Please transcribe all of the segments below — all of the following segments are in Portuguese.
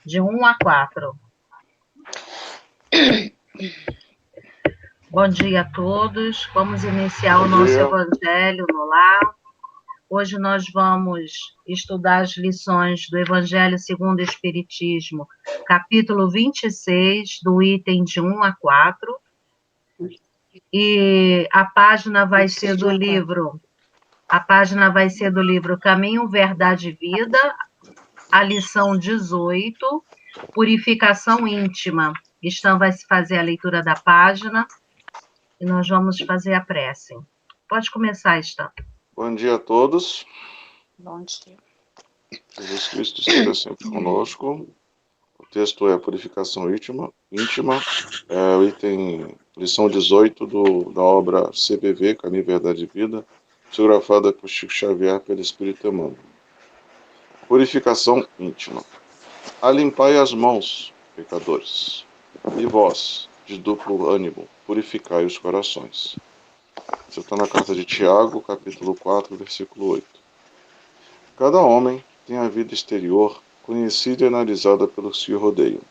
de 1 a 4. Bom dia a todos. Vamos iniciar o nosso Evangelho no Lar. Hoje nós vamos estudar as lições do Evangelho segundo o Espiritismo, capítulo 26, do item de 1 a 4. E a página vai ser do livro Caminho, Verdade e Vida, a lição 18, Purificação Íntima. Então, vai se fazer a leitura da página e nós vamos fazer a prece. Pode começar, Stan. Bom dia a todos. Bom dia. Jesus Cristo esteja sempre conosco. O texto é Purificação Íntima. É o item, lição 18 da obra CBV, Caminho, Verdade e Vida, psicografada por Chico Xavier pelo Espírito Emmanuel. Purificação íntima. Alimpai as mãos, pecadores, e vós, de duplo ânimo, purificai os corações. Isso está na carta de Tiago, capítulo 4, versículo 8. Cada homem tem a vida exterior conhecida e analisada pelos que o rodeiam,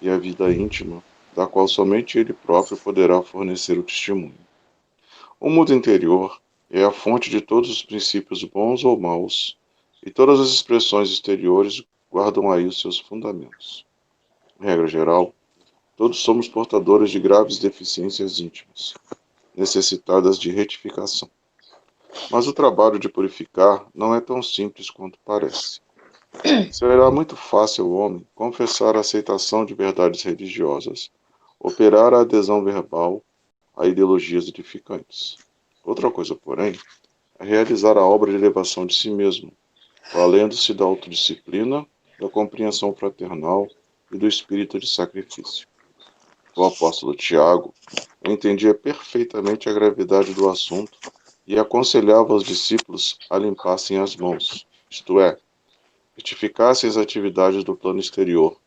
e a vida íntima, da qual somente ele próprio poderá fornecer o testemunho. O mundo interior é a fonte de todos os princípios bons ou maus, e todas as expressões exteriores guardam aí os seus fundamentos. Regra geral, todos somos portadores de graves deficiências íntimas, necessitadas de retificação. Mas o trabalho de purificar não é tão simples quanto parece. Será muito fácil ao homem confessar a aceitação de verdades religiosas, operar a adesão verbal a ideologias edificantes. Outra coisa, porém, é realizar a obra de elevação de si mesmo, valendo-se da autodisciplina, da compreensão fraternal e do espírito de sacrifício. O apóstolo Tiago entendia perfeitamente a gravidade do assunto e aconselhava os discípulos a limpassem as mãos, isto é, retificassem as atividades do plano exterior,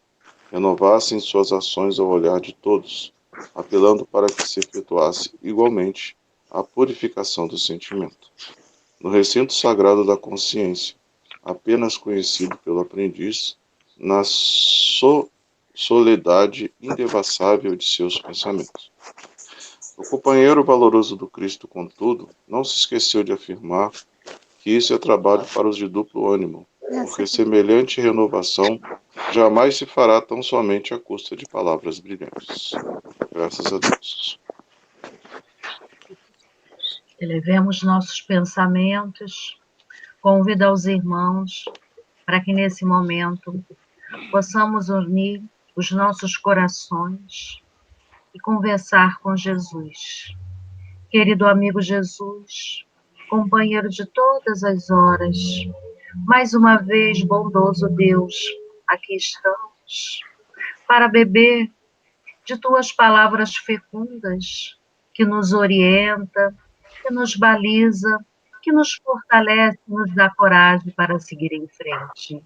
renovassem suas ações ao olhar de todos, apelando para que se efetuasse igualmente a purificação do sentimento. No recinto sagrado da consciência, apenas conhecido pelo aprendiz, na soledade indevassável de seus pensamentos. O companheiro valoroso do Cristo, contudo, não se esqueceu de afirmar que isso é trabalho para os de duplo ânimo, porque semelhante renovação jamais se fará tão somente à custa de palavras brilhantes. Graças a Deus. Elevemos nossos pensamentos, convido aos irmãos para que nesse momento possamos unir os nossos corações e conversar com Jesus. Querido amigo Jesus, companheiro de todas as horas, mais uma vez, bondoso Deus, aqui estamos para beber de tuas palavras fecundas, que nos orienta, que nos baliza, que nos fortalece, nos dá coragem para seguir em frente.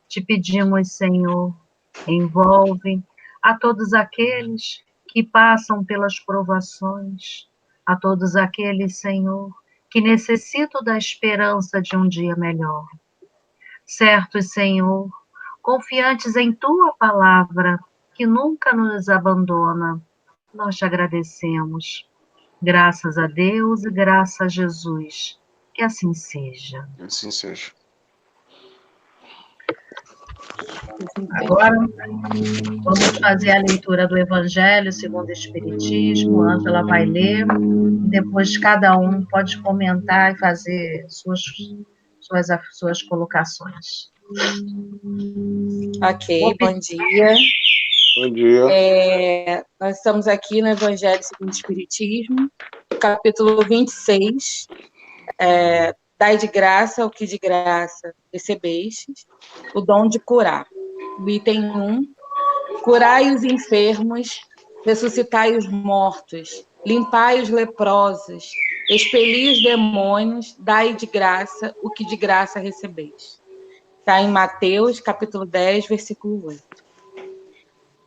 Te pedimos, Senhor, envolve a todos aqueles que passam pelas provações, a todos aqueles, Senhor, que necessitam da esperança de um dia melhor. Certos, Senhor, confiantes em Tua palavra, que nunca nos abandona, nós te agradecemos. Graças a Deus e graças a Jesus. Que assim seja. Que assim seja. Agora, vamos fazer a leitura do Evangelho segundo o Espiritismo. A Ângela vai ler, e depois cada um pode comentar e fazer suas colocações. Ok, bom dia. Bom dia. Nós estamos aqui no Evangelho segundo o Espiritismo, capítulo 26, Dai de graça o que de graça recebestes, o dom de curar. O item 1, curai os enfermos, ressuscitai os mortos, limpai os leprosos, expeli os demônios, dai de graça o que de graça recebeis. Está em Mateus, capítulo 10, versículo 8.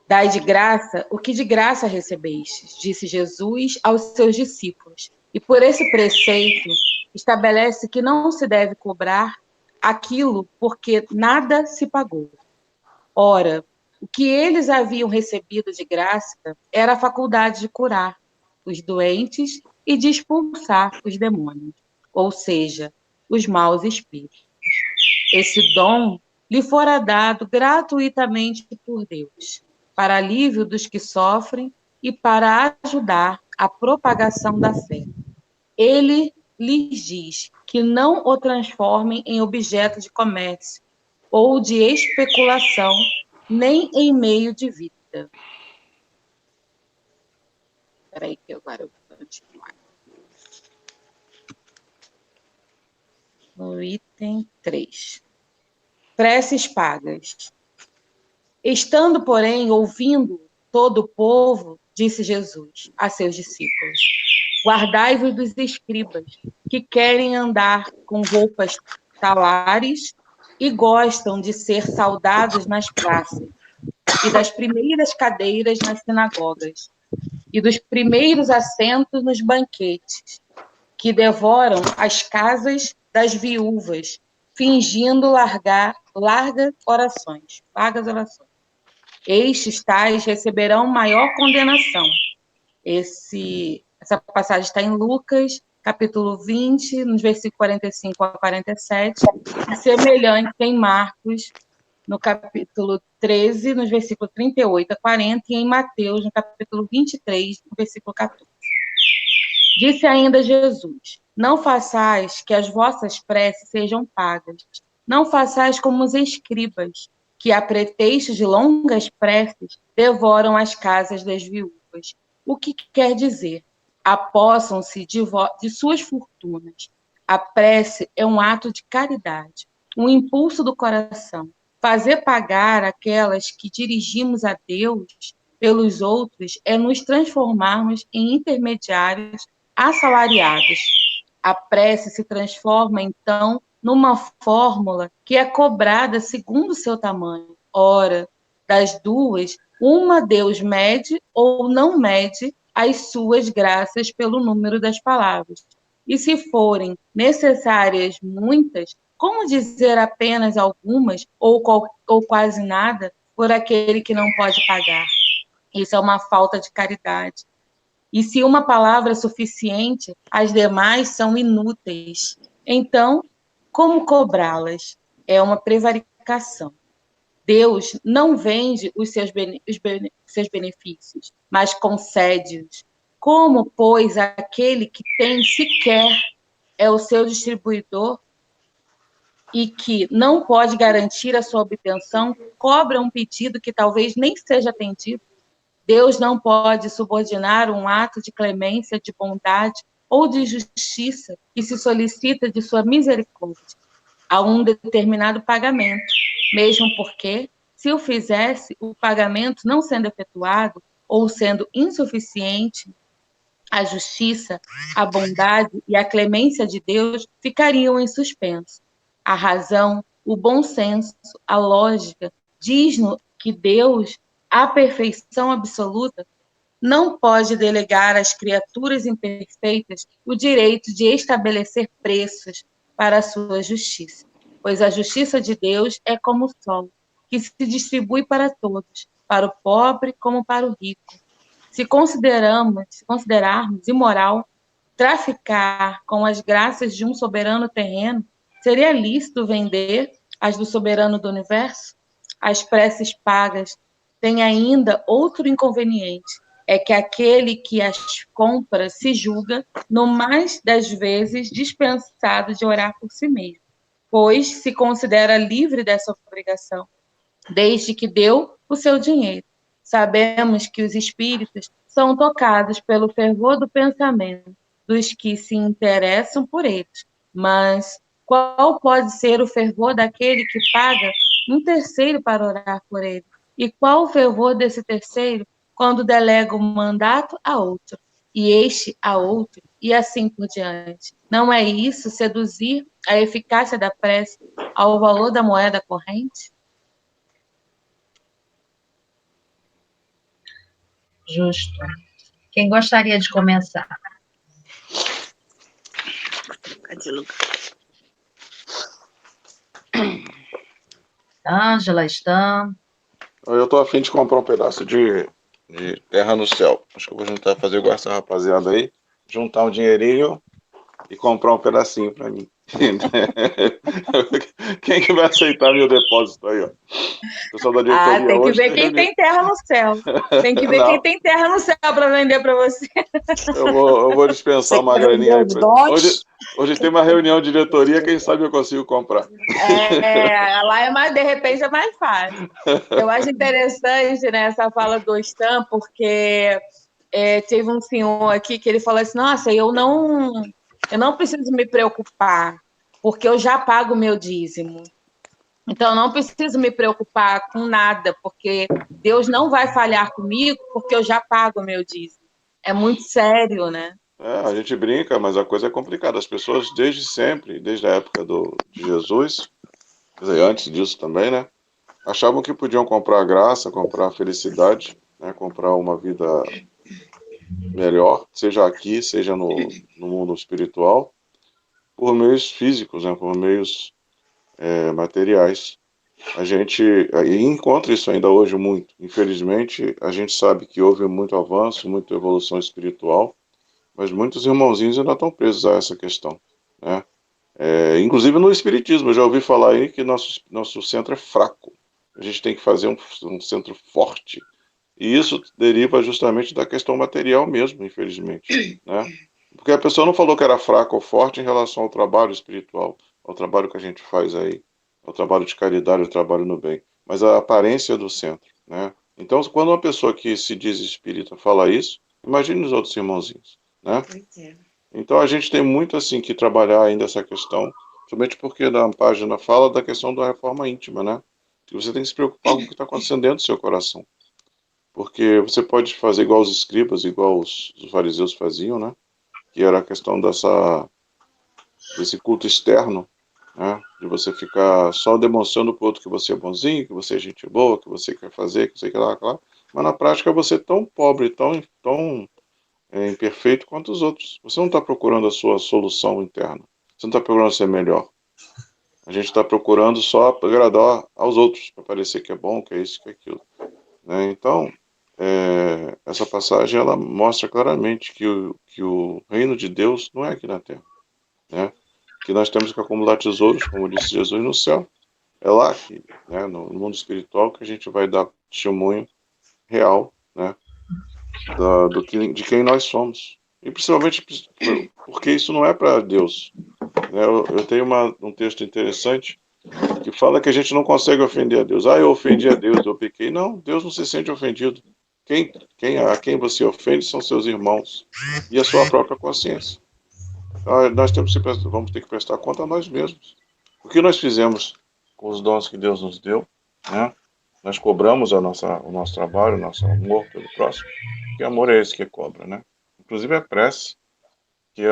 Dai de graça o que de graça recebestes, disse Jesus aos seus discípulos. E por esse preceito, estabelece que não se deve cobrar aquilo porque nada se pagou. Ora, o que eles haviam recebido de graça era a faculdade de curar os doentes e de expulsar os demônios, ou seja, os maus espíritos. Esse dom lhe fora dado gratuitamente por Deus, para alívio dos que sofrem e para ajudar a propagação da fé. Ele lhes diz que não o transformem em objeto de comércio ou de especulação, nem em meio de vida. Espera aí que agora eu vou continuar. No item 3. Preces pagas. Estando, porém, ouvindo todo o povo, disse Jesus a seus discípulos: guardai-vos dos escribas, que querem andar com roupas talares e gostam de ser saudados nas praças, e das primeiras cadeiras nas sinagogas, e dos primeiros assentos nos banquetes, que devoram as casas das viúvas, fingindo largas orações. Estes tais receberão maior condenação. Essa passagem está em Lucas, capítulo 20, nos versículos 45 a 47, e semelhante em Marcos, no capítulo 13, nos versículos 38 a 40, e em Mateus, no capítulo 23, no versículo 14. Disse ainda Jesus: não façais que as vossas preces sejam pagas, não façais como os escribas, que a pretexto de longas preces devoram as casas das viúvas. O que quer dizer? Apossam-se de suas fortunas. A prece é um ato de caridade, um impulso do coração. Fazer pagar aquelas que dirigimos a Deus pelos outros é nos transformarmos em intermediários assalariados. A prece se transforma, então, numa fórmula que é cobrada segundo o seu tamanho. Ora, das duas, uma Deus mede ou não mede as suas graças pelo número das palavras. E se forem necessárias muitas, como dizer apenas algumas ou quase nada por aquele que não pode pagar? Isso é uma falta de caridade. E se uma palavra é suficiente, as demais são inúteis. Então, como cobrá-las? É uma prevaricação. Deus não vende os seus benefícios, mas concede-os. Como, pois, aquele que tem sequer é o seu distribuidor e que não pode garantir a sua obtenção, cobra um pedido que talvez nem seja atendido? Deus não pode subordinar um ato de clemência, de bondade ou de justiça que se solicita de sua misericórdia a um determinado pagamento, mesmo porque, se o fizesse, o pagamento não sendo efetuado ou sendo insuficiente, a justiça, a bondade e a clemência de Deus ficariam em suspenso. A razão, o bom senso, a lógica diz-nos que Deus, a perfeição absoluta, não pode delegar às criaturas imperfeitas o direito de estabelecer preços para a sua justiça, pois a justiça de Deus é como o sol, que se distribui para todos, para o pobre como para o rico. Se considerarmos imoral traficar com as graças de um soberano terreno, seria lícito vender as do soberano do universo? As preces pagas têm ainda outro inconveniente, é que aquele que as compra se julga, no mais das vezes, dispensado de orar por si mesmo, pois se considera livre dessa obrigação, desde que deu o seu dinheiro. Sabemos que os espíritos são tocados pelo fervor do pensamento dos que se interessam por eles, mas qual pode ser o fervor daquele que paga um terceiro para orar por ele? E qual o fervor desse terceiro quando delega o mandato a outro, e este a outro, e assim por diante? Não é isso seduzir a eficácia da prece ao valor da moeda corrente? Justo. Quem gostaria de começar? Ângela, Stan. Eu estou a fim de comprar um pedaço de terra no céu. Acho que eu vou fazer igual essa rapaziada aí, juntar um dinheirinho e comprar um pedacinho para mim. Quem que vai aceitar meu depósito aí, ó? O pessoal da Ah, diretoria tem que hoje ver está quem reunido. tem terra no céu. Tem que ver quem Não, tem terra no céu para vender para você. eu vou dispensar Você uma quer vender graninha aí. os dons? Hoje tem uma reunião de diretoria, quem sabe eu consigo comprar. Lá é mais, de repente, é mais fácil. Eu acho interessante, né, essa fala do Stan, porque teve um senhor aqui que ele falou assim, nossa, eu não preciso me preocupar, porque eu já pago o meu dízimo. Então, eu não preciso me preocupar com nada, porque Deus não vai falhar comigo, porque eu já pago o meu dízimo. É muito sério, né? A gente brinca, mas a coisa é complicada. As pessoas, desde sempre, desde a época de Jesus, quer dizer, antes disso também, né? Achavam que podiam comprar graça, comprar felicidade, né? Comprar uma vida melhor, seja aqui, seja no mundo espiritual, por meios físicos, né? Por meios materiais. A gente encontra isso ainda hoje muito. Infelizmente, a gente sabe que houve muito avanço, muita evolução espiritual, mas muitos irmãozinhos ainda estão presos a essa questão, né? Inclusive no Espiritismo, eu já ouvi falar aí que nosso centro é fraco. A gente tem que fazer um centro forte. E isso deriva justamente da questão material mesmo, infelizmente, né? Porque a pessoa não falou que era fraca ou forte em relação ao trabalho espiritual, ao trabalho que a gente faz aí, ao trabalho de caridade, ao trabalho no bem, mas a aparência do centro, né? Então, quando uma pessoa que se diz espírita fala isso, imagine os outros irmãozinhos, né? Então, a gente tem muito assim que trabalhar ainda essa questão, somente porque na página fala da questão da reforma íntima, né? Que você tem que se preocupar com o que está acontecendo dentro do seu coração. Porque você pode fazer igual os escribas, igual os fariseus faziam, né? Que era a questão desse culto externo, né? De você ficar só demonstrando para o outro que você é bonzinho, que você é gente boa, que você quer fazer, que você quer lá. Mas na prática você é tão pobre, tão imperfeito quanto os outros. Você não está procurando a sua solução interna. Você não está procurando ser melhor. A gente está procurando só agradar aos outros, para parecer que é bom, que é isso, que é aquilo, né? Então, essa passagem ela mostra claramente que o reino de Deus não é aqui na Terra, né? Que nós temos que acumular tesouros, como disse Jesus, no céu. É lá que, né, no mundo espiritual, que a gente vai dar testemunho real, né, de quem nós somos. E principalmente porque isso não é para Deus, né? Eu tenho um texto interessante que fala que a gente não consegue ofender a Deus. Ah, eu ofendi a Deus, eu pequei. Não, Deus não se sente ofendido. A quem você ofende são seus irmãos e a sua própria consciência. Então, vamos ter que prestar conta a nós mesmos. O que nós fizemos com os dons que Deus nos deu, né? Nós cobramos o nosso trabalho, o nosso amor pelo próximo. Que amor é esse que cobra, né? Inclusive a prece, que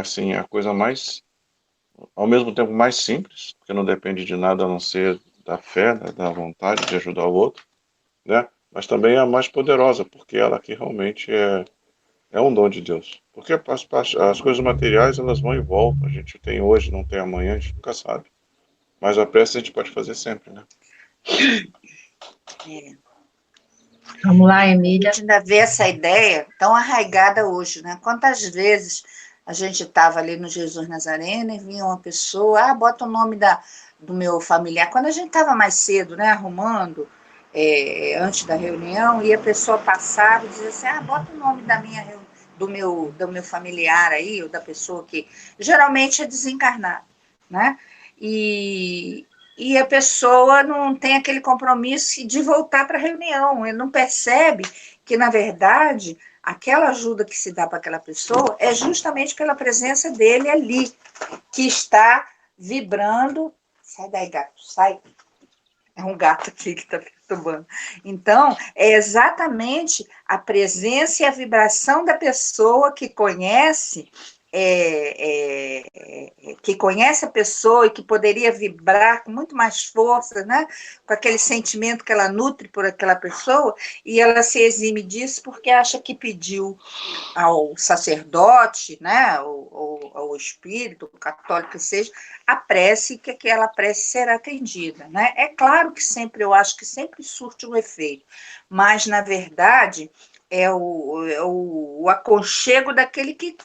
assim, a coisa mais, ao mesmo tempo mais simples, porque não depende de nada a não ser da fé, né, da vontade de ajudar o outro, né? Mas também é a mais poderosa, porque ela que realmente é um dom de Deus. Porque as coisas materiais, elas vão e voltam. A gente tem hoje, não tem amanhã, a gente nunca sabe. Mas a prece a gente pode fazer sempre, né? Vamos lá, Emília. A gente ainda vê essa ideia tão arraigada hoje, né? Quantas vezes a gente estava ali no Jesus Nazareno e vinha uma pessoa, bota o nome do meu familiar. Quando a gente estava mais cedo, né, arrumando, antes da reunião, e a pessoa passava e dizia assim, bota o nome do meu familiar aí, ou da pessoa que geralmente é desencarnada, né? E a pessoa não tem aquele compromisso de voltar para a reunião, ele não percebe que, na verdade, aquela ajuda que se dá para aquela pessoa é justamente pela presença dele ali, que está vibrando. Sai daí, gato, sai. É um gato aqui que está perturbando. Então, é exatamente a presença e a vibração da pessoa que conhece que conhece a pessoa e que poderia vibrar com muito mais força, né? Com aquele sentimento que ela nutre por aquela pessoa, e ela se exime disso porque acha que pediu ao sacerdote, né? ou ao espírito católico que seja, a prece, e que aquela prece será atendida, né? É claro que sempre, eu acho que sempre surte um efeito, mas, na verdade, é o aconchego daquele que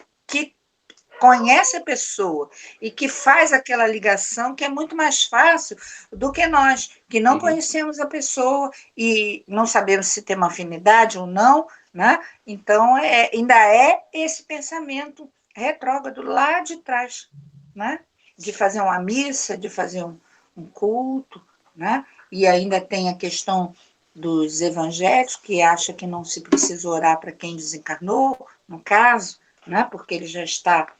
conhece a pessoa e que faz aquela ligação, que é muito mais fácil do que nós, que não conhecemos a pessoa e não sabemos se tem uma afinidade ou não, né? Então, ainda é esse pensamento retrógrado lá de trás, né? De fazer uma missa, de fazer um culto, né? E ainda tem a questão dos evangélicos, que acha que não se precisa orar para quem desencarnou, no caso, né? Porque ele já está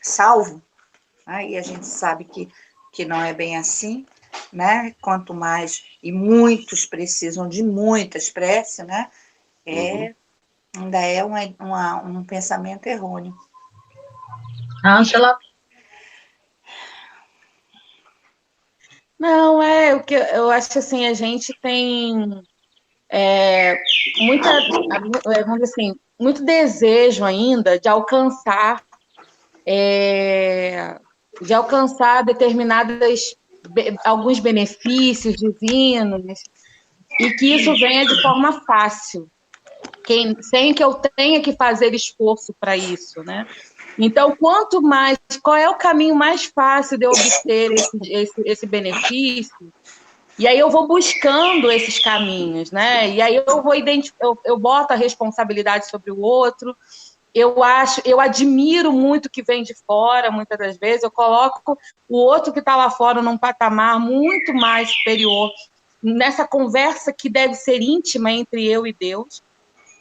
salvo, né? E a gente sabe que não é bem assim, né? Quanto mais, e muitos precisam de muitas preces, né? Ainda é um pensamento errôneo. Ângela? Não, o que eu acho assim, a gente tem vamos dizer assim, muito desejo ainda de alcançar alguns benefícios divinos, e que isso venha de forma fácil, sem que eu tenha que fazer esforço para isso, né? Então, qual é o caminho mais fácil de eu obter esse benefício? E aí eu vou buscando esses caminhos, né? E aí eu boto a responsabilidade sobre o outro. Eu admiro muito o que vem de fora, muitas das vezes. Eu coloco o outro que está lá fora num patamar muito mais superior, nessa conversa que deve ser íntima entre eu e Deus,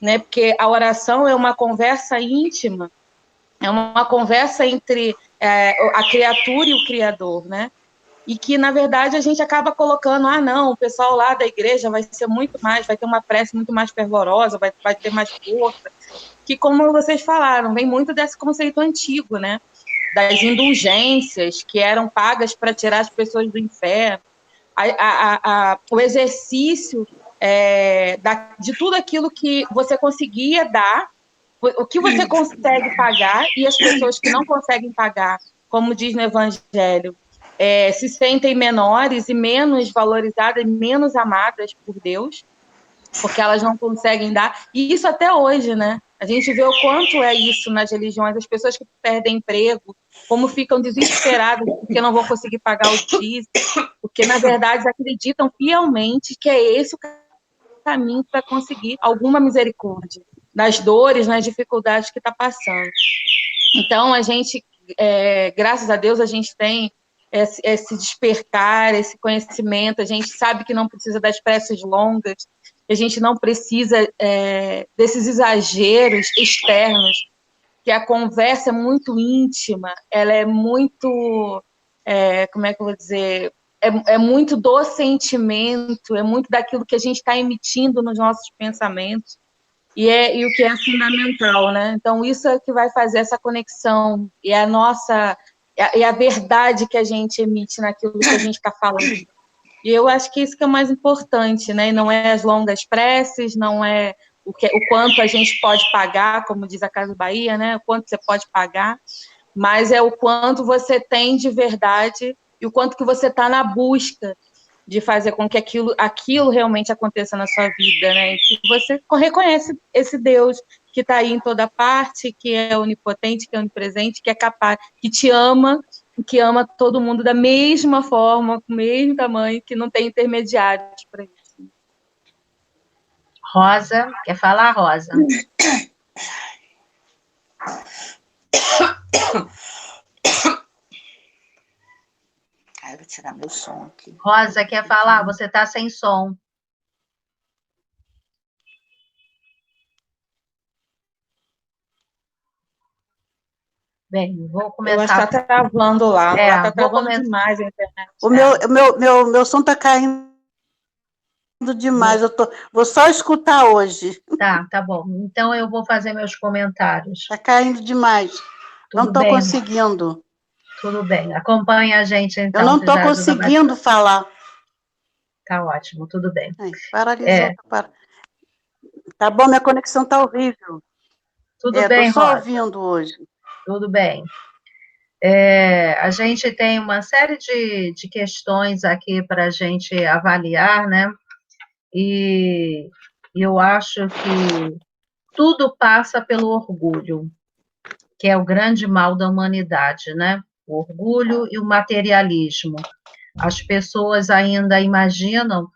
né? Porque a oração é uma conversa íntima, é uma conversa entre a criatura e o Criador, né? E que, na verdade, a gente acaba colocando, não, o pessoal lá da igreja vai ser muito mais, vai ter uma prece muito mais fervorosa, vai ter mais força, que, como vocês falaram, vem muito desse conceito antigo, né? Das indulgências que eram pagas para tirar as pessoas do inferno, o exercício de tudo aquilo que você conseguia dar, o que você consegue pagar, e as pessoas que não conseguem pagar, como diz no Evangelho, se sentem menores e menos valorizadas, menos amadas por Deus, porque elas não conseguem dar. E isso até hoje, né? A gente vê o quanto é isso nas religiões, as pessoas que perdem emprego, como ficam desesperadas porque não vão conseguir pagar o dízimo, porque, na verdade, acreditam fielmente que é esse o caminho para conseguir alguma misericórdia nas dores, nas dificuldades que está passando. Então, a gente, graças a Deus, a gente tem esse despertar, esse conhecimento, a gente sabe que não precisa das preces longas, a gente não precisa desses exageros externos, que a conversa é muito íntima, ela é muito, como é que eu vou dizer, é muito do sentimento, é muito daquilo que a gente está emitindo nos nossos pensamentos, e o que é fundamental, né? Então, isso é que vai fazer essa conexão, e a verdade que a gente emite naquilo que a gente está falando. E eu acho que isso que é o mais importante, né? E não é as longas preces, não é o quanto a gente pode pagar, como diz a Casa Bahia, né? O quanto você pode pagar, mas é o quanto você tem de verdade e o quanto que você está na busca de fazer com que aquilo realmente aconteça na sua vida, né? E que você reconhece esse Deus que está aí em toda parte, que é onipotente, que é onipresente, que é capaz, que te ama, que ama todo mundo da mesma forma, com o mesmo tamanho, que não tem intermediários para isso. Rosa, quer falar, Rosa? Eu vou tirar meu som aqui. Rosa, quer falar? Você está sem som. Bem, vou começar. Eu acho que está travando lá. Está travando demais a internet. Meu som está caindo demais. Vou só escutar hoje. Tá bom. Então eu vou fazer meus comentários. Está caindo demais. Não estou conseguindo. Tudo bem. Acompanha a gente, então. Eu não estou conseguindo falar. Tá ótimo, tudo bem. Paralisou. Tá bom, minha conexão tá horrível. Tudo bem, estou só Rosa. ouvindo hoje. Tudo bem. A gente tem uma série de questões aqui para a gente avaliar, né? E eu acho que tudo passa pelo orgulho, que é o grande mal da humanidade, né? O orgulho e o materialismo. As pessoas ainda imaginam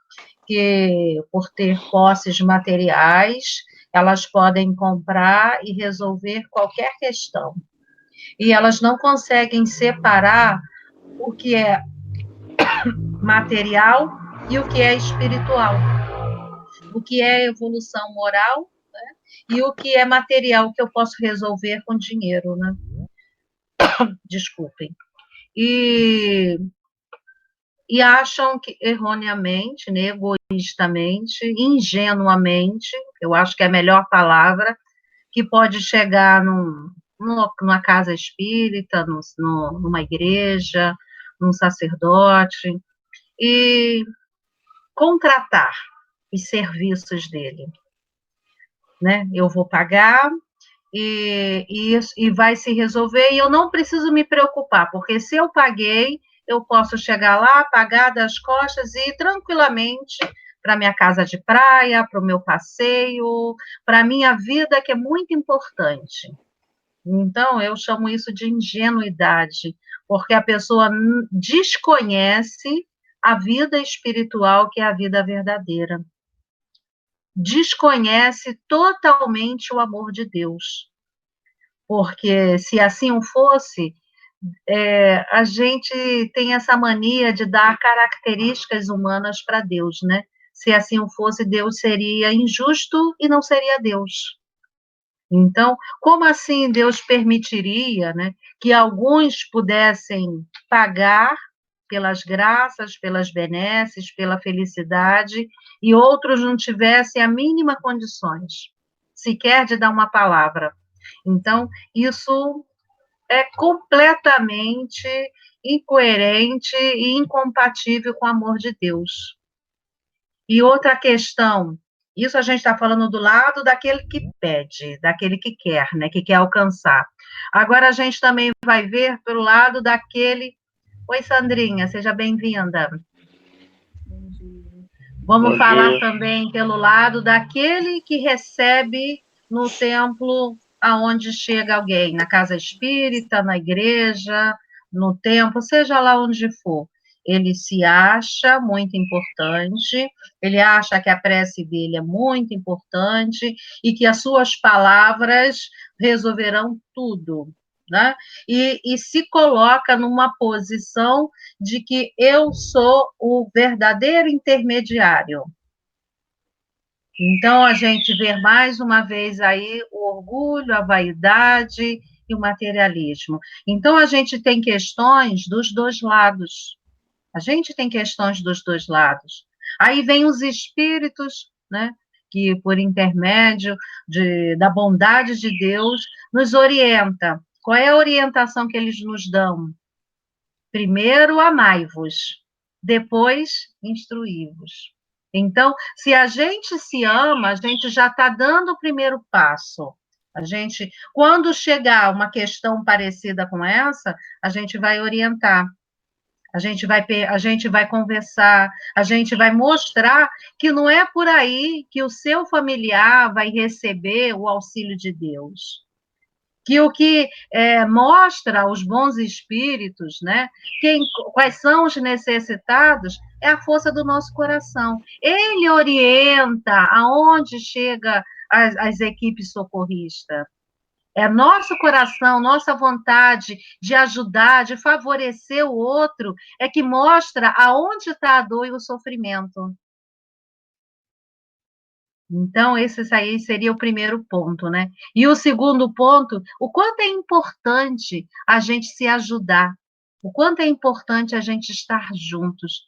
que, por ter posses materiais, elas podem comprar e resolver qualquer questão. E elas não conseguem separar o que é material e o que é espiritual. O que é evolução moral, né? E o que é material que eu posso resolver com dinheiro, né? Desculpem. E acham que erroneamente, né, egoístamente, ingenuamente, eu acho que é a melhor palavra, que pode chegar numa casa espírita, numa igreja, num sacerdote, e contratar os serviços dele. Né? Eu vou pagar e vai se resolver, e eu não preciso me preocupar, porque se eu paguei, eu posso chegar lá, pagar das costas e ir tranquilamente para minha casa de praia, para o meu passeio, para a minha vida, que é muito importante. Então, eu chamo isso de ingenuidade, porque a pessoa desconhece a vida espiritual, que é a vida verdadeira. Desconhece totalmente o amor de Deus. Porque, se assim o fosse, a gente tem essa mania de dar características humanas para Deus, né? Se assim o fosse, Deus seria injusto e não seria Deus. Então, como assim Deus permitiria, né, que alguns pudessem pagar pelas graças, pelas benesses, pela felicidade, e outros não tivessem a mínima condições, sequer de dar uma palavra? Então, isso é completamente incoerente e incompatível com o amor de Deus. E outra questão, isso a gente está falando do lado daquele que pede, daquele que quer, né, que quer alcançar. Agora a gente também vai ver pelo lado daquele... Oi, Sandrinha, seja bem-vinda. Vamos falar também pelo lado daquele que recebe no templo aonde chega alguém, na casa espírita, na igreja, no templo, seja lá onde for. Ele se acha muito importante, ele acha que a prece dele é muito importante e que as suas palavras resolverão tudo, né? E se coloca numa posição de que eu sou o verdadeiro intermediário. Então, a gente vê mais uma vez aí o orgulho, a vaidade e o materialismo. Então, a gente tem questões dos dois lados. A gente tem questões dos dois lados. Aí vem os espíritos, né, que por intermédio da bondade de Deus nos orienta. Qual é a orientação que eles nos dão? Primeiro, amai-vos, depois, instruí-vos. Então, se a gente se ama, a gente já está dando o primeiro passo. A gente, quando chegar uma questão parecida com essa, a gente vai orientar. A gente vai conversar, a gente vai mostrar que não é por aí que o seu familiar vai receber o auxílio de Deus. Que o que mostra aos bons espíritos, né, quais são os necessitados, é a força do nosso coração. Ele orienta aonde chega as equipes socorristas. É nosso coração, nossa vontade de ajudar, de favorecer o outro, é que mostra aonde está a dor e o sofrimento. Então, esse aí seria o primeiro ponto, né? E o segundo ponto, o quanto é importante a gente se ajudar, o quanto é importante a gente estar juntos,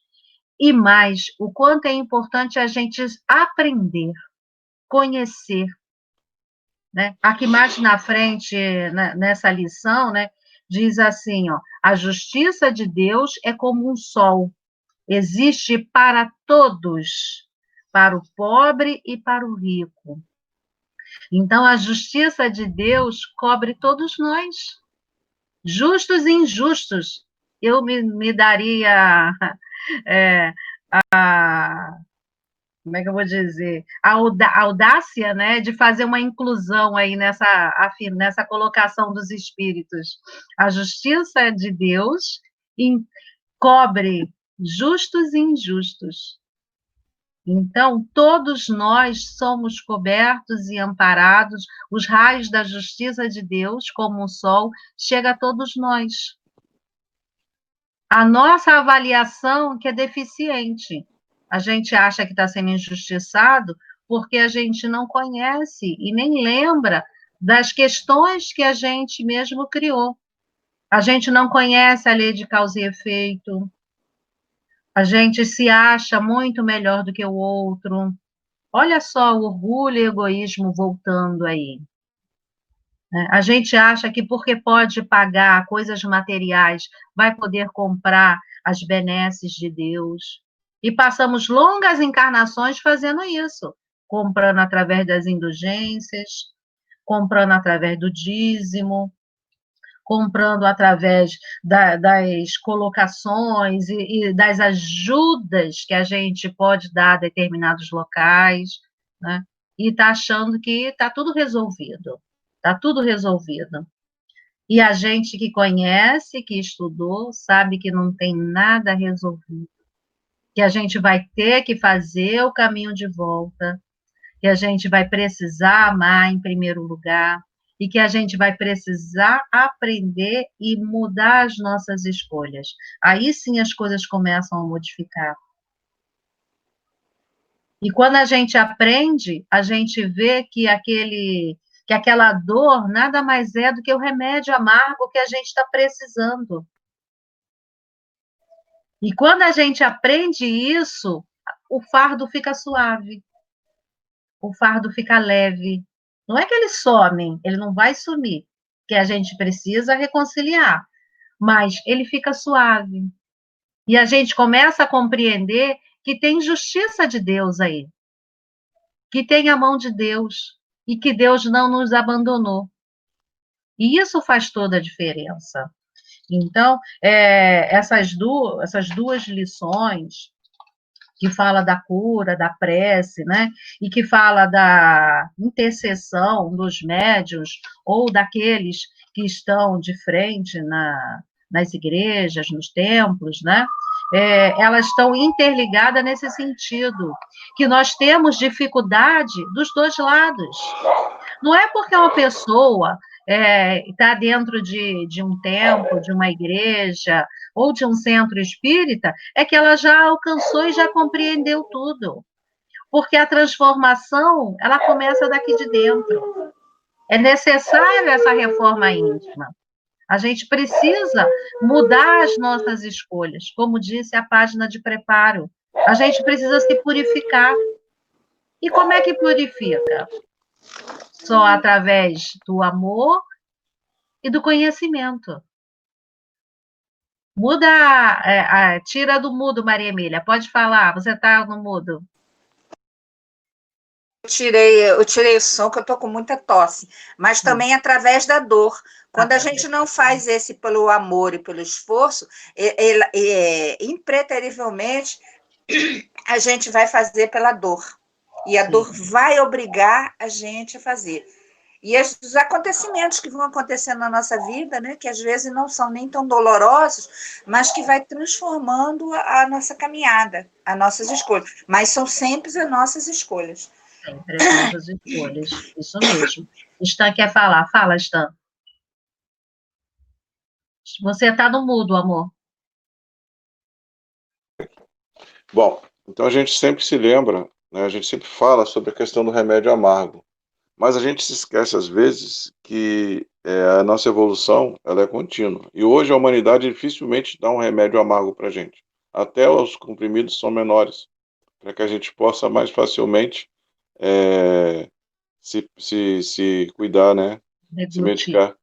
e mais, o quanto é importante a gente aprender, conhecer. né? Aqui mais na frente, nessa lição, né, diz assim, ó, a justiça de Deus é como um sol, existe para todos, para o pobre e para o rico. Então, a justiça de Deus cobre todos nós, justos e injustos. Eu me daria como é que eu vou dizer, a audácia, né, de fazer uma inclusão aí nessa colocação dos espíritos. A justiça de Deus cobre justos e injustos. Então, todos nós somos cobertos e amparados, os raios da justiça de Deus, como o sol, chega a todos nós. A nossa avaliação que é deficiente. A gente acha que está sendo injustiçado porque a gente não conhece e nem lembra das questões que a gente mesmo criou. A gente não conhece a lei de causa e efeito. A gente se acha muito melhor do que o outro. Olha só o orgulho e o egoísmo voltando aí. A gente acha que porque pode pagar coisas materiais, vai poder comprar as benesses de Deus. E passamos longas encarnações fazendo isso, comprando através das indulgências, comprando através do dízimo, comprando através das colocações e das ajudas que a gente pode dar a determinados locais, né? E está achando que está tudo resolvido. Está tudo resolvido. E a gente que conhece, que estudou, sabe que não tem nada resolvido. Que a gente vai ter que fazer o caminho de volta, que a gente vai precisar amar em primeiro lugar, e que a gente vai precisar aprender e mudar as nossas escolhas. Aí sim as coisas começam a modificar. E quando a gente aprende, a gente vê que aquela dor nada mais é do que o remédio amargo que a gente está precisando. E quando a gente aprende isso, o fardo fica suave, o fardo fica leve. Não é que ele some, ele não vai sumir, que a gente precisa reconciliar, mas ele fica suave. E a gente começa a compreender que tem justiça de Deus aí, que tem a mão de Deus e que Deus não nos abandonou. E isso faz toda a diferença. Então, essas duas lições, que fala da cura, da prece, né? E que fala da intercessão dos médiuns ou daqueles que estão de frente nas igrejas, nos templos, né? Elas estão interligadas nesse sentido, que nós temos dificuldade dos dois lados. Não é porque uma pessoa está dentro de um templo, de uma igreja ou de um centro espírita, é que ela já alcançou e já compreendeu tudo. Porque a transformação, ela começa daqui de dentro. É necessária essa reforma íntima. A gente precisa mudar as nossas escolhas, como disse a página de preparo. A gente precisa se purificar. E como é que purifica? Só através do amor e do conhecimento. Tira do mudo, Maria Emília. Pode falar, você está no mudo. Eu tirei o som, que eu estou com muita tosse, mas também através da dor. Quando a gente não faz esse pelo amor e pelo esforço, impreterivelmente, a gente vai fazer pela dor. E a dor vai obrigar a gente a fazer. E os acontecimentos que vão acontecendo na nossa vida, né, que às vezes não são nem tão dolorosos, mas que vai transformando a nossa caminhada, as nossas escolhas. Mas são sempre as nossas escolhas. Sempre as nossas escolhas, isso mesmo. Stan quer falar. Fala, Stan. Você está no mudo, amor. Bom, então a gente sempre se lembra, né, a gente sempre fala sobre a questão do remédio amargo, mas a gente se esquece às vezes que a nossa evolução ela é contínua. E hoje a humanidade dificilmente dá um remédio amargo para a gente. Até os comprimidos são menores, para que a gente possa mais facilmente se cuidar, né? Se Deglutir. medicar.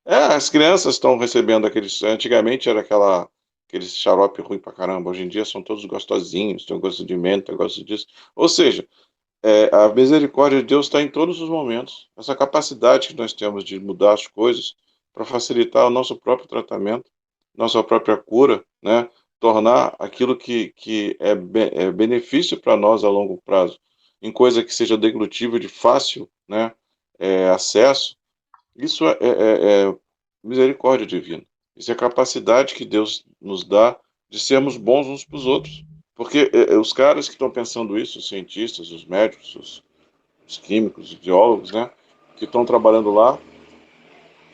As crianças estão recebendo aqueles. Antigamente era aquele xarope ruim pra caramba. Hoje em dia são todos gostosinhos, tem gosto de menta, gosto disso. Ou seja, a misericórdia de Deus está em todos os momentos. Essa capacidade que nós temos de mudar as coisas para facilitar o nosso próprio tratamento, nossa própria cura, né? Tornar aquilo que é benefício para nós a longo prazo, em coisa que seja deglutível, de fácil, né? Acesso. Isso é misericórdia divina. Isso é a capacidade que Deus nos dá de sermos bons uns para os outros. Porque os caras que estão pensando isso, os cientistas, os médicos, os químicos, os biólogos, né, que estão trabalhando lá,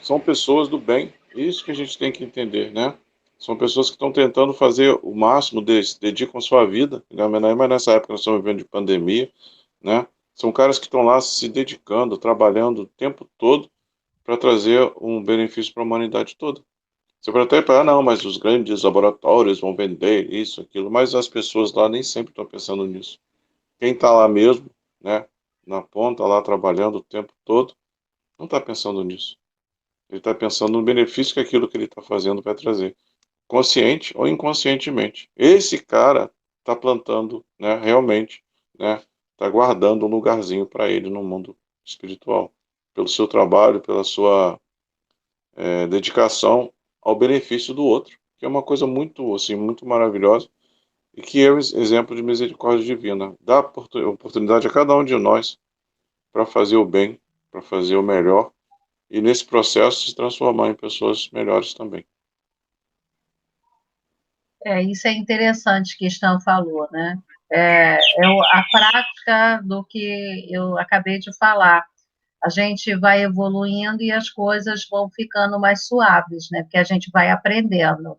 são pessoas do bem. Isso que a gente tem que entender, né? São pessoas que estão tentando fazer o máximo, dedicam a sua vida, né? Mas nessa época nós estamos vivendo de pandemia, né? São caras que estão lá se dedicando, trabalhando o tempo todo para trazer um benefício para a humanidade toda. Você pode até falar, não, mas os grandes laboratórios vão vender isso, aquilo, mas as pessoas lá nem sempre estão pensando nisso. Quem está lá mesmo, né, na ponta, lá trabalhando o tempo todo, não está pensando nisso. Ele está pensando no benefício que aquilo que ele está fazendo vai trazer, consciente ou inconscientemente. Esse cara está plantando, né, realmente, né, está guardando um lugarzinho para ele no mundo espiritual, pelo seu trabalho, pela sua dedicação ao benefício do outro, que é uma coisa muito, assim, muito maravilhosa e que é um exemplo de misericórdia divina. Dá oportunidade a cada um de nós para fazer o bem, para fazer o melhor e nesse processo se transformar em pessoas melhores também. Isso é interessante que Stan falou, né? A prática do que eu acabei de falar. A gente vai evoluindo e as coisas vão ficando mais suaves, né? Porque a gente vai aprendendo.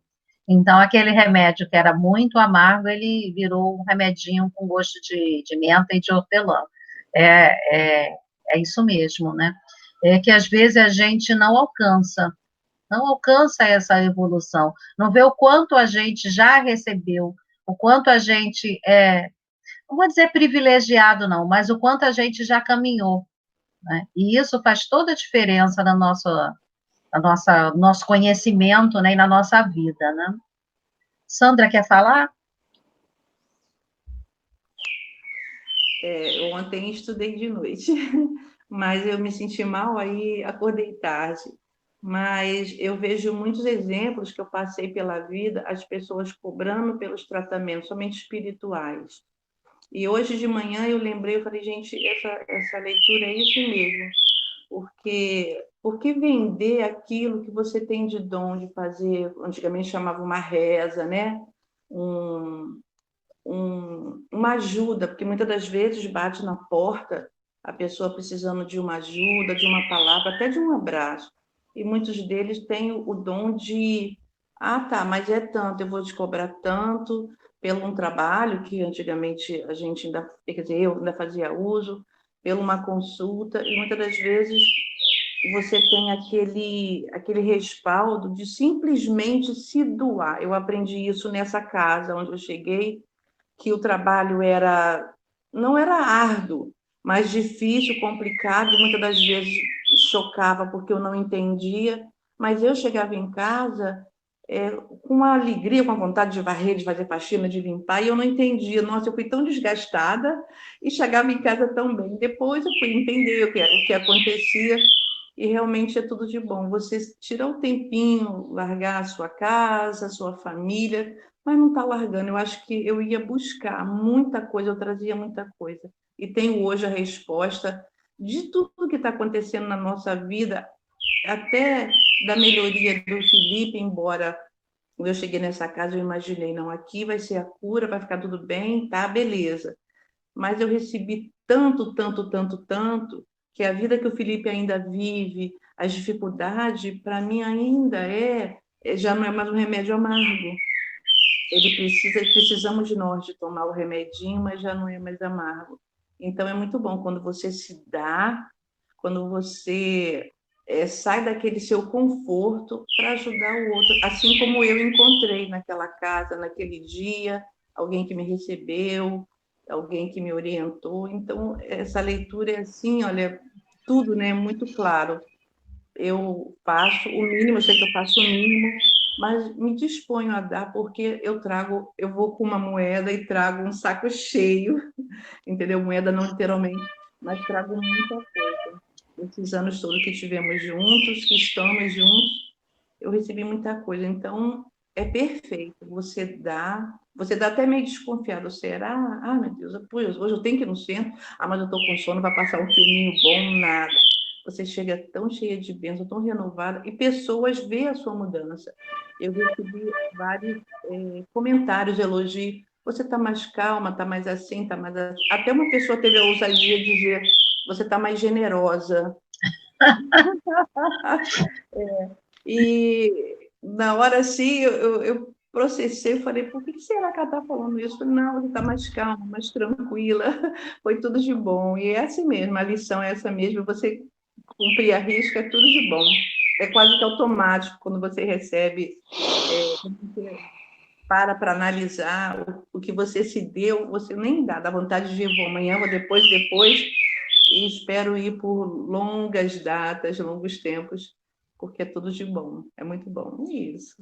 Então, aquele remédio que era muito amargo, ele virou um remedinho com gosto de menta e de hortelã. É isso mesmo, né? É que às vezes a gente não alcança essa evolução, não vê o quanto a gente já recebeu, o quanto a gente não vou dizer privilegiado, não, mas o quanto a gente já caminhou, né? E isso faz toda a diferença no nosso conhecimento, né, e na nossa vida, né? Sandra, quer falar? Eu ontem estudei de noite, mas eu me senti mal, aí acordei tarde. Mas eu vejo muitos exemplos que eu passei pela vida, as pessoas cobrando pelos tratamentos, somente espirituais. E hoje de manhã eu lembrei, eu falei, gente, essa leitura é isso mesmo. Por que vender aquilo que você tem de dom de fazer? Antigamente chamava uma reza, né? Uma ajuda, porque muitas das vezes bate na porta a pessoa precisando de uma ajuda, de uma palavra, até de um abraço. E muitos deles têm o dom de, tá, mas é tanto, eu vou te cobrar tanto pelo um trabalho que antigamente a gente ainda, quer dizer, eu ainda fazia uso, pela uma consulta, e muitas das vezes você tem aquele respaldo de simplesmente se doar. Eu aprendi isso nessa casa onde eu cheguei, que o trabalho não era árduo, mas difícil, complicado, e muitas das vezes chocava porque eu não entendia, mas eu chegava em casa com uma alegria, com a vontade de varrer, de fazer faxina, de limpar, e eu não entendia. Nossa, eu fui tão desgastada e chegava em casa tão bem. Depois eu fui entender o que acontecia, e realmente é tudo de bom. Você tirar o tempinho, largar a sua casa, a sua família, mas não está largando. Eu acho que eu ia buscar muita coisa, eu trazia muita coisa. E tenho hoje a resposta de tudo que está acontecendo na nossa vida, até da melhoria do Felipe, embora quando eu cheguei nessa casa eu imaginei, não, aqui vai ser a cura, vai ficar tudo bem, tá, beleza. Mas eu recebi tanto, tanto, tanto, tanto, que a vida que o Felipe ainda vive, as dificuldades, para mim ainda já não é mais um remédio amargo. Precisamos de nós de tomar o remedinho, mas já não é mais amargo. Então é muito bom quando você se dá, quando você sai daquele seu conforto para ajudar o outro, assim como eu encontrei naquela casa, naquele dia, alguém que me recebeu, alguém que me orientou. Então essa leitura é assim, olha, tudo, né, muito claro. Eu faço o mínimo, eu sei que eu faço o mínimo, mas me disponho a dar, porque eu vou com uma moeda e trago um saco cheio, entendeu? Moeda não literalmente, mas trago muita coisa. Esses anos todos que tivemos juntos, que estamos juntos, eu recebi muita coisa. Então, é perfeito. Você dá até meio desconfiado. Será? Ah, meu Deus, hoje eu tenho que ir no centro. Ah, mas eu estou com sono, vai passar um filminho bom, nada. Você chega tão cheia de bênção, tão renovada, e pessoas veem a sua mudança. Eu recebi vários comentários, elogios. Você está mais calma, está mais assim, está mais assim. Até uma pessoa teve a ousadia de dizer: você está mais generosa. E na hora assim, eu processei, falei: por que será que ela está falando isso? Eu falei: não, ela está mais calma, mais tranquila, foi tudo de bom. E é assim mesmo, a lição é essa mesmo, você cumprir a risca é tudo de bom. É quase que automático quando você recebe, quando você para analisar o que você se deu, você nem dá vontade de vir, amanhã, vou depois, e espero ir por longas datas, longos tempos, porque é tudo de bom, é muito bom. É isso.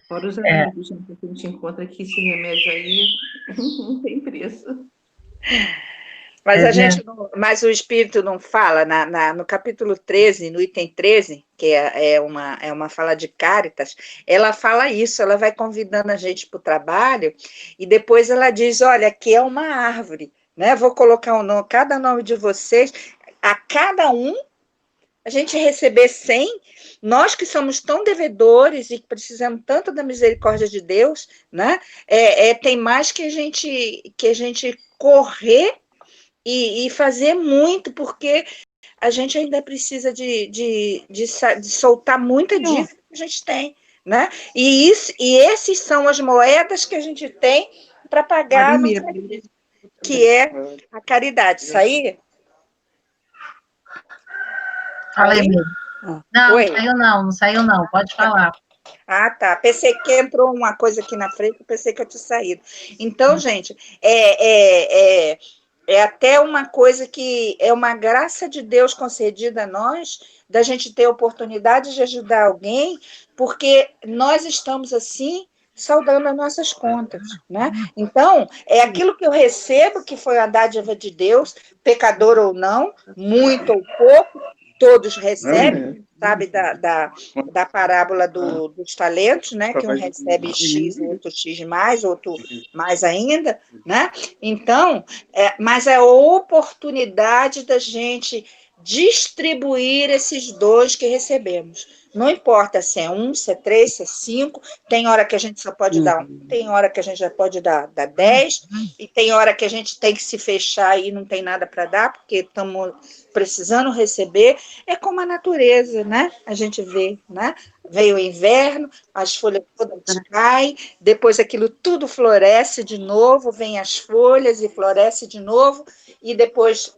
Fora os amigos, né, que a gente encontra aqui, esse remédio aí, não tem preço. Mas mas o Espírito não fala, no capítulo 13, no item 13, que é uma fala de Cáritas, ela fala isso, ela vai convidando a gente para o trabalho, e depois ela diz: olha, aqui é uma árvore, né? Vou colocar cada nome de vocês, a cada um, a gente receber 100, nós que somos tão devedores e que precisamos tanto da misericórdia de Deus, né? Tem mais que a gente correr e fazer muito, porque a gente ainda precisa de soltar muita dívida que a gente tem, né? E esses são as moedas que a gente tem para pagar, que é a caridade. Isso aí? Falei mesmo. Não, Oi? não saiu não, pode falar. Ah, tá. Pensei que entrou uma coisa aqui na frente, pensei que eu tinha saído. Então, gente, é até uma coisa que é uma graça de Deus concedida a nós, da gente ter a oportunidade de ajudar alguém, porque nós estamos, assim, saldando as nossas contas, né? Então, é aquilo que eu recebo, que foi a dádiva de Deus, pecador ou não, muito ou pouco, todos recebem, sabe, da parábola dos talentos, né? Que um recebe X, outro X mais, outro mais ainda, né? Então, mas é a oportunidade da gente distribuir esses dons que recebemos. Não importa se é 1, se é 3, se é 5, tem hora que a gente só pode dar 1, tem hora que a gente já pode dar 10, e tem hora que a gente tem que se fechar e não tem nada para dar, porque estamos precisando receber. É como a natureza, né? A gente vê, né? Veio o inverno, as folhas todas caem, depois aquilo tudo floresce de novo, vem as folhas e floresce de novo, e depois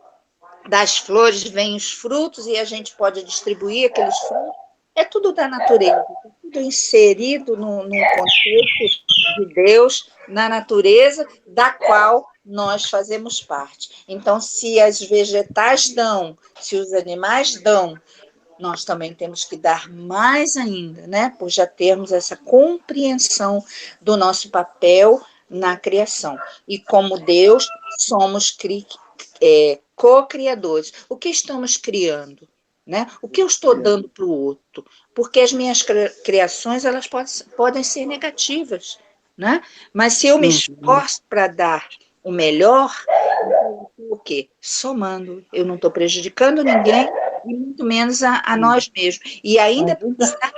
das flores vêm os frutos e a gente pode distribuir aqueles frutos. É tudo da natureza, tudo inserido num contexto de Deus, na natureza, da qual nós fazemos parte. Então, se as vegetais dão, se os animais dão, nós também temos que dar mais ainda, né? Por já termos essa compreensão do nosso papel na criação. E como Deus, somos co-criadores. O que estamos criando? Né? O que eu estou dando para o outro? Porque as minhas criações, elas podem ser negativas, né? Mas se eu me esforço para dar o melhor, o quê? Somando. Eu não estou prejudicando ninguém, e muito menos a nós mesmos. E ainda pensar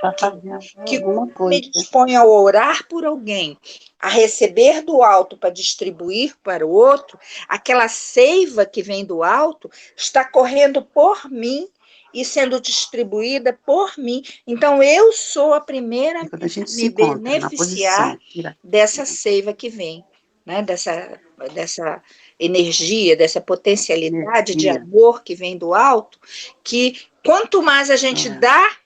que quando me disponho a orar por alguém, a receber do alto para distribuir para o outro, aquela seiva que vem do alto está correndo por mim e sendo distribuída por mim. Então, eu sou a primeira a me beneficiar dessa seiva que vem, né? dessa energia, dessa potencialidade de amor que vem do alto, que quanto mais a gente dá,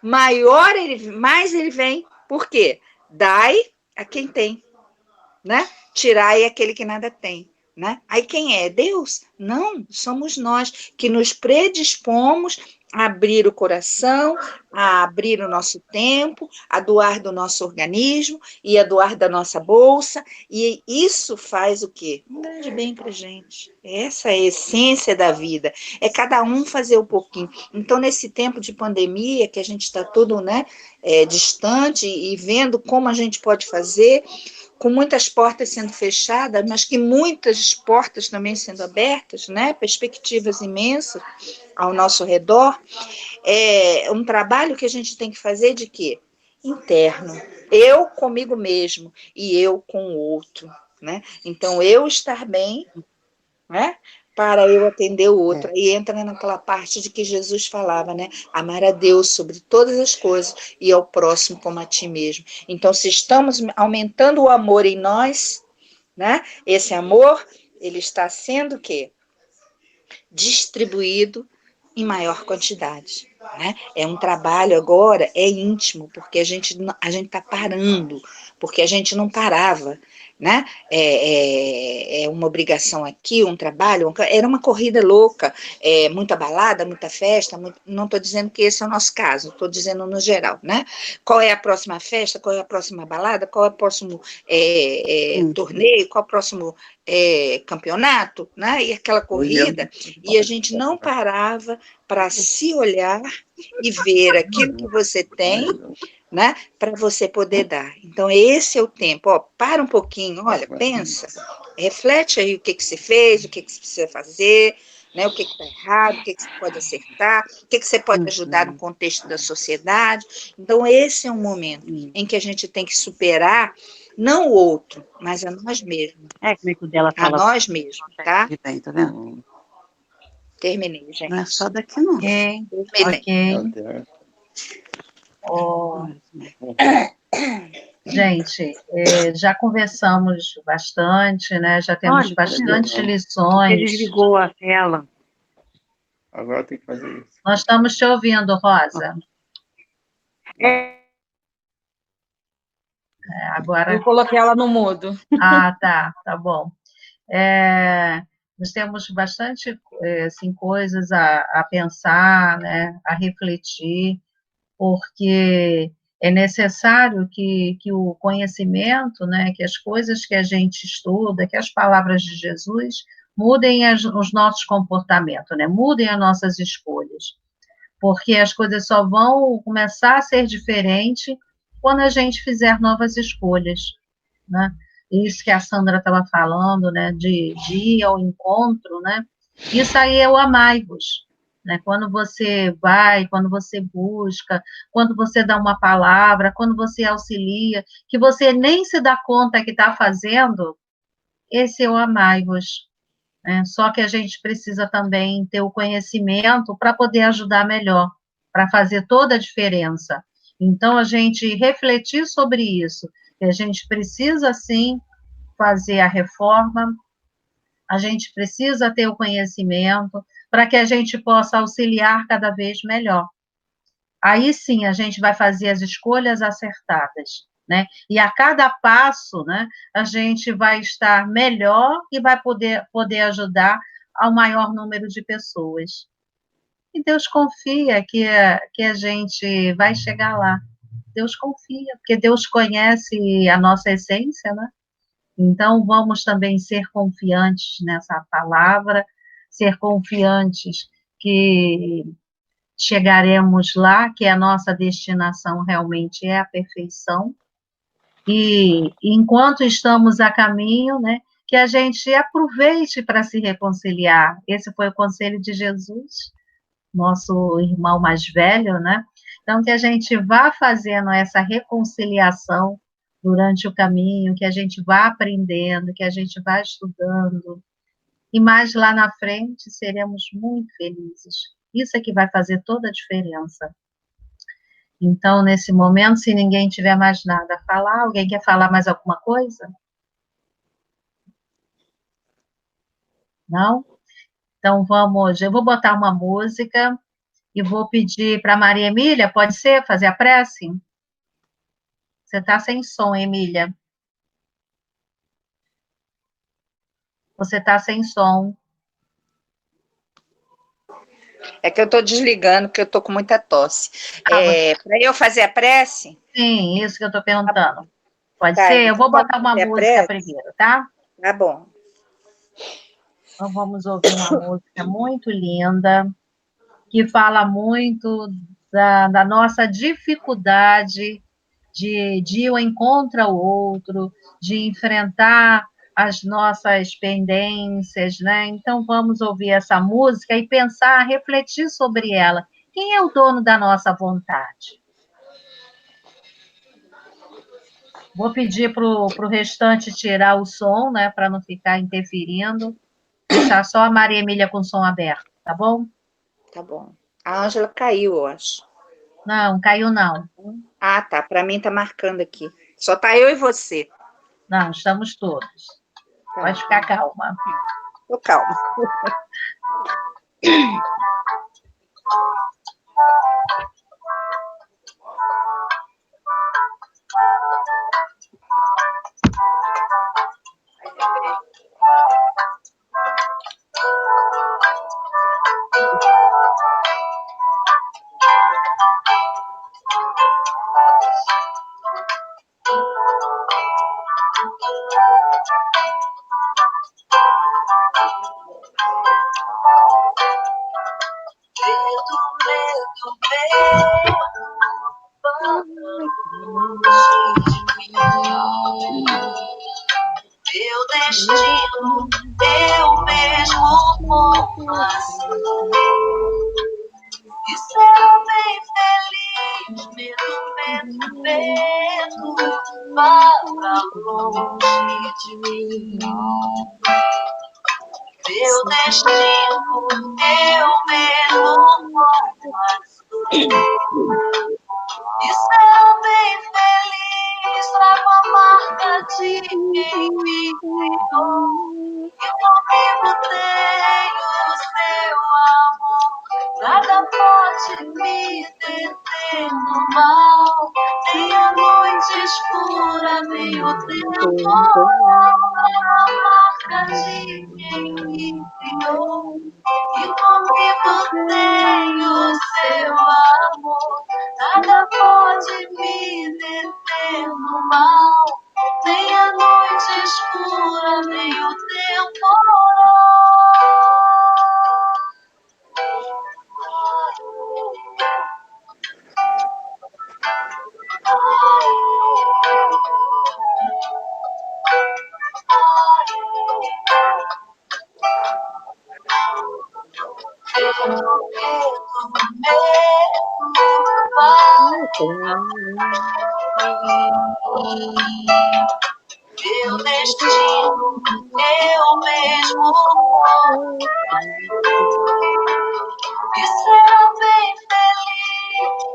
mais ele vem. Por quê? Dai a quem tem, né? Tirai aquele que nada tem. né? Aí quem é? Deus? Não, somos nós que nos predispomos a abrir o coração, a abrir o nosso tempo, a doar do nosso organismo e a doar da nossa bolsa, e isso faz o quê? Um grande bem para a gente. Essa é a essência da vida, é cada um fazer um pouquinho. Então, nesse tempo de pandemia, que a gente está todo, né, distante e vendo como a gente pode fazer, com muitas portas sendo fechadas, mas que muitas portas também sendo abertas, né? Perspectivas imensas ao nosso redor. É um trabalho que a gente tem que fazer de quê? Interno. Eu comigo mesmo e eu com o outro, né? Então, eu estar bem, né? Para eu atender o outro. Aí entra naquela parte de que Jesus falava, né? Amar a Deus sobre todas as coisas e ao próximo como a ti mesmo. Então, se estamos aumentando o amor em nós, né? Esse amor, ele está sendo o quê? Distribuído em maior quantidade, né? É um trabalho agora, é íntimo, porque a gente está parando, porque a gente não parava, né? É uma obrigação aqui, um trabalho, era uma corrida louca, muita balada, muita festa, não estou dizendo que esse é o nosso caso, estou dizendo no geral, né? Qual é a próxima festa, qual é a próxima balada, qual é o próximo torneio, qual é o próximo campeonato, né? E aquela corrida, e a gente não parava para se olhar e ver aquilo que você tem, né, para você poder dar. Então, esse é o tempo. Ó, para um pouquinho, olha, pensa, reflete aí o que você fez, o que você precisa fazer, né, o que está errado, o que você pode acertar, o que você pode ajudar no contexto da sociedade. Então, esse é um momento em que a gente tem que superar não o outro, mas a nós mesmos. Como é que o dela A fala? nós mesmos, tá? Bem, tá vendo? Terminei, gente. Não é só daqui, não. Ok, Terminei. ok. Oh, gente, já conversamos bastante, né? Já temos Olha, bastante ele lições. desligou a tela. Agora tem que fazer isso. Nós estamos te ouvindo, Rosa. Agora. Eu coloquei ela no mudo. Ah, tá bom. Nós temos bastante assim, coisas a pensar, né? A refletir, porque é necessário que o conhecimento, né, que as coisas que a gente estuda, que as palavras de Jesus mudem os nossos comportamentos, né, mudem as nossas escolhas, porque as coisas só vão começar a ser diferentes quando a gente fizer novas escolhas, né, isso que a Sandra estava falando, né, de ir ao encontro, né, isso aí é o amai-vos, né, quando você vai, quando você busca, quando você dá uma palavra, quando você auxilia, que você nem se dá conta que está fazendo, esse é o amai-vos, né, só que a gente precisa também ter o conhecimento para poder ajudar melhor, para fazer toda a diferença. Então, a gente refletir sobre isso, que a gente precisa, sim, fazer a reforma, a gente precisa ter o conhecimento para que a gente possa auxiliar cada vez melhor. Aí sim a gente vai fazer as escolhas acertadas, né? E a cada passo, né, a gente vai estar melhor e vai poder ajudar ao maior número de pessoas. E Deus confia que a gente vai chegar lá. Deus confia, porque Deus conhece a nossa essência, né? Então, vamos também ser confiantes nessa palavra, ser confiantes que chegaremos lá, que a nossa destinação realmente é a perfeição, e enquanto estamos a caminho, né, que a gente aproveite para se reconciliar. Esse foi o conselho de Jesus, nosso irmão mais velho, né? Então, que a gente vá fazendo essa reconciliação durante o caminho, que a gente vá aprendendo, que a gente vá estudando, e mais lá na frente seremos muito felizes. Isso é que vai fazer toda a diferença. Então, nesse momento, se ninguém tiver mais nada a falar, alguém quer falar mais alguma coisa? Não? Então, eu vou botar uma música e vou pedir para Maria Emília, pode ser, fazer a prece? Você está sem som, Emília. Você está sem som. É que eu estou desligando, porque eu estou com muita tosse. Para eu fazer a prece? Sim, isso que eu estou perguntando. Pode Tá, ser? Eu então vou pode botar uma fazer a música prece? primeiro, tá? Tá bom. Então vamos ouvir uma música muito linda, que fala muito da nossa dificuldade de ir um encontro ao outro, de enfrentar as nossas pendências, né? Então vamos ouvir essa música e pensar, refletir sobre ela. Quem é o dono da nossa vontade? Vou pedir para o restante tirar o som, né, para não ficar interferindo, deixar só a Maria Emília com o som aberto, tá bom? Tá bom. A Ângela caiu, eu acho. Não, caiu não. Ah, tá. Para mim tá marcando aqui. Só tá eu e você. Não, estamos todos. Tá. Pode ficar calma. Tô calma. Meu destino, eu mesmo como assim. E ser bem feliz, medo, para longe de mim. Meu destino, eu mesmo como assim. E ser bem feliz, trago a marca de quem me criou. E comigo tenho seu amor. Nada pode me deter no mal. Nem a noite escura, nem o temporal. A marca de quem me criou. E comigo tenho seu amor. Nada pode me deter no mal. Nem a noite escura, nem o temporal. Meu destino, eu mesmo vou. E ser bem feliz.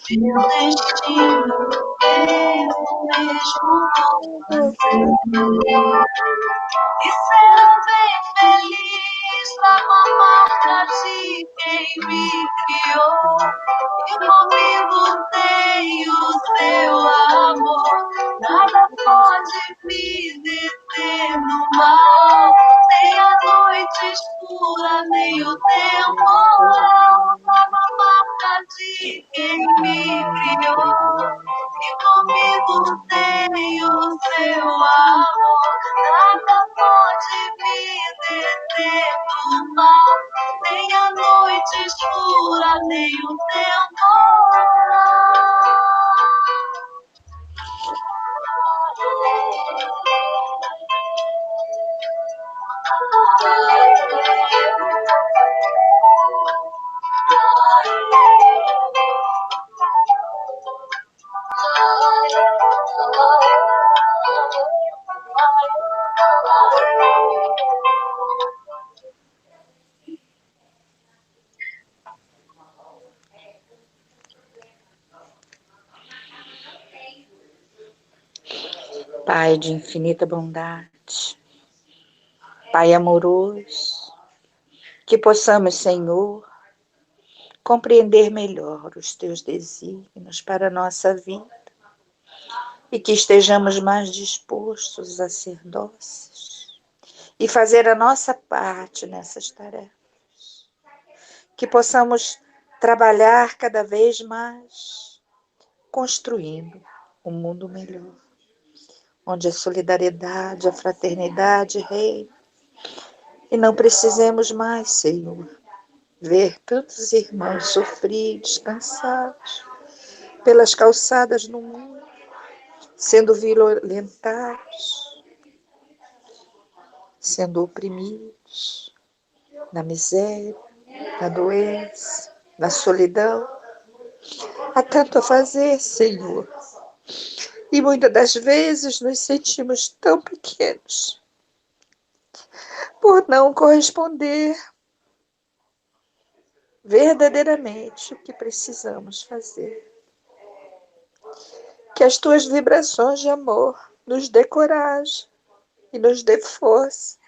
Meu destino, eu mesmo vou fazer. E ser bem feliz, trago a marca de quem me criou. E comigo tenho seu amor. Nada pode me deter no mal. Nem a noite escura, nem o temporal. Trago a marca de quem me criou. E comigo tenho seu amor. Nada pode me deter do mal. Nem a noite escura, nem o temporal. Pai de infinita bondade, Pai amoroso, que possamos, Senhor, compreender melhor os teus desígnios para a nossa vida e que estejamos mais dispostos a ser dóceis e fazer a nossa parte nessas tarefas. Que possamos trabalhar cada vez mais construindo um mundo melhor, onde a solidariedade, a fraternidade reina. E não precisemos mais, Senhor, ver tantos irmãos sofridos, cansados, pelas calçadas no mundo, sendo violentados, sendo oprimidos, na miséria, na doença, na solidão. Há tanto a fazer, Senhor. E muitas das vezes nos sentimos tão pequenos por não corresponder verdadeiramente o que precisamos fazer. Que as tuas vibrações de amor nos dê coragem e nos dê força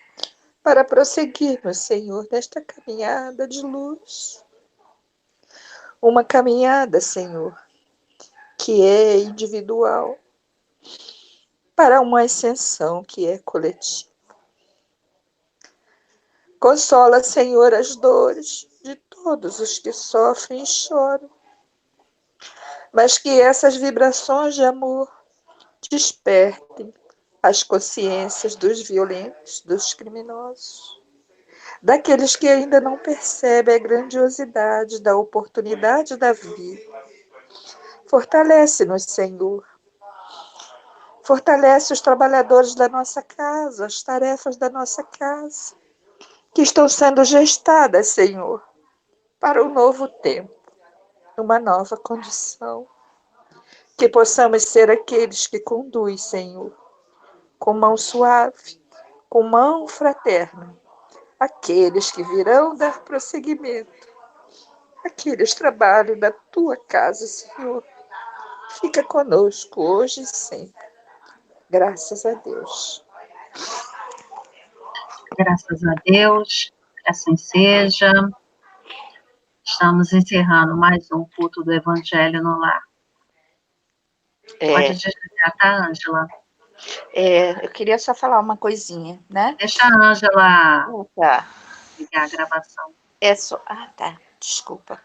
para prosseguirmos, Senhor, nesta caminhada de luz. Uma caminhada, Senhor, que é individual, para uma ascensão que é coletiva. Consola, Senhor, as dores de todos os que sofrem e choram, mas que essas vibrações de amor despertem as consciências dos violentos, dos criminosos, daqueles que ainda não percebem a grandiosidade da oportunidade da vida. Fortalece-nos, Senhor. Fortalece os trabalhadores da nossa casa, as tarefas da nossa casa, que estão sendo gestadas, Senhor, para um novo tempo, uma nova condição. Que possamos ser aqueles que conduzem, Senhor, com mão suave, com mão fraterna, aqueles que virão dar prosseguimento, aqueles trabalhos da tua casa, Senhor. Fica conosco hoje e sempre. Graças a Deus. Graças a Deus, assim seja. Estamos encerrando mais um culto do Evangelho no Lar. Pode desligar, tá, Ângela? Eu queria só falar uma coisinha, né? Deixa a Ângela Tá. ligar a gravação. Tá. Desculpa.